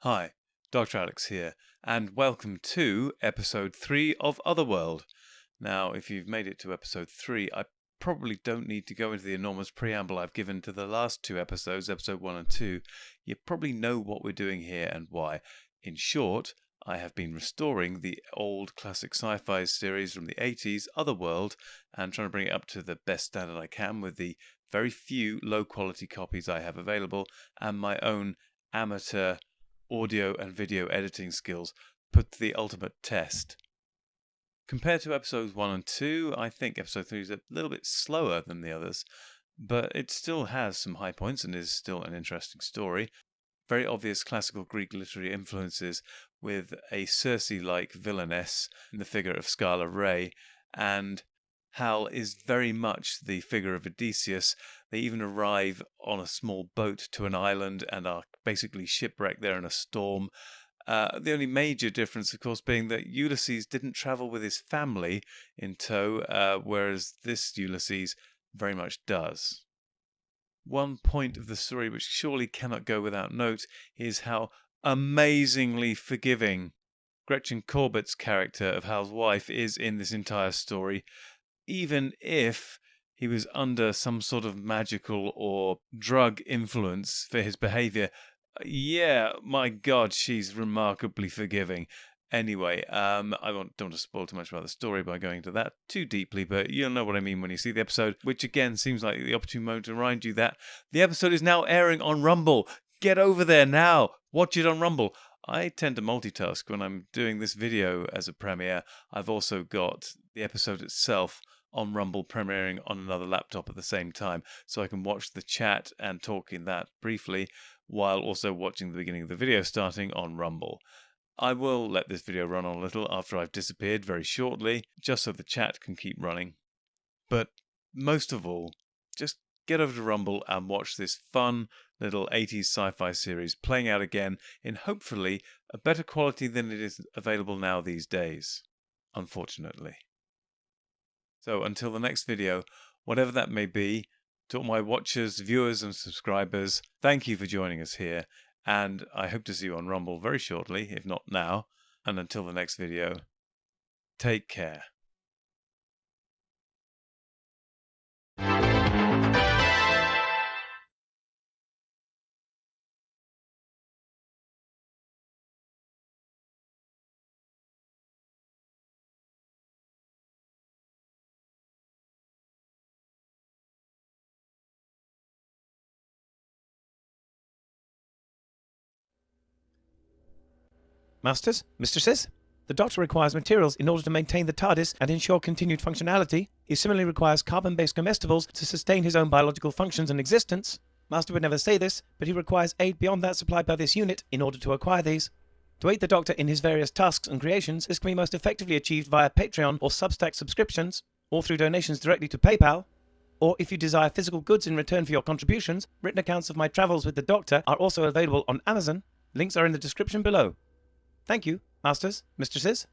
Hi, Dr. Alex here, and welcome to episode 3 of Otherworld. Now, if you've made it to episode 3, I probably don't need to go into the enormous preamble I've given to the last two episodes, episode 1 and 2. You probably know what we're doing here and why. In short, I have been restoring the old classic sci-fi series from the 80s, Otherworld, and trying to bring it up to the best standard I can with the very few low-quality copies I have available and my own amateur audio and video editing skills put to the ultimate test. Compared to episodes 1 and 2, I think episode 3 is a little bit slower than the others, but it still has some high points and is still an interesting story. Very obvious classical Greek literary influences with a Circe-like villainess in the figure of Scala Ray, and Hal is very much the figure of Odysseus. They even arrive on a small boat to an island and are basically shipwrecked there in a storm. The only major difference, of course, being that Ulysses didn't travel with his family in tow, whereas this Ulysses very much does. One point of the story which surely cannot go without note is how amazingly forgiving Gretchen Corbett's character of Hal's wife is in this entire story, even if he was under some sort of magical or drug influence for his behavior. Yeah, my God, she's remarkably forgiving. Anyway, don't want to spoil too much about the story by going into that too deeply, but you'll know what I mean when you see the episode, which again seems like the opportune moment to remind you that the episode is now airing on Rumble. Get over there now. Watch it on Rumble. I tend to multitask when I'm doing this video as a premiere. I've also got the episode itself on Rumble premiering on another laptop at the same time, so I can watch the chat and talk in that briefly, while also watching the beginning of the video starting on Rumble. I will let this video run on a little after I've disappeared very shortly, just so the chat can keep running. But most of all, just get over to Rumble and watch this fun little 80s sci-fi series playing out again in hopefully a better quality than it is available now these days, unfortunately. So until the next video, whatever that may be, to all my watchers, viewers and subscribers, thank you for joining us here, and I hope to see you on Rumble very shortly, if not now. And until the next video, take care. Masters, mistresses, the Doctor requires materials in order to maintain the TARDIS and ensure continued functionality. He similarly requires carbon-based comestibles to sustain his own biological functions and existence. Master would never say this, but he requires aid beyond that supplied by this unit in order to acquire these. To aid the Doctor in his various tasks and creations, this can be most effectively achieved via Patreon or Substack subscriptions, or through donations directly to PayPal. Or if you desire physical goods in return for your contributions, written accounts of my travels with the Doctor are also available on Amazon. Links are in the description below. Thank you, masters, mistresses.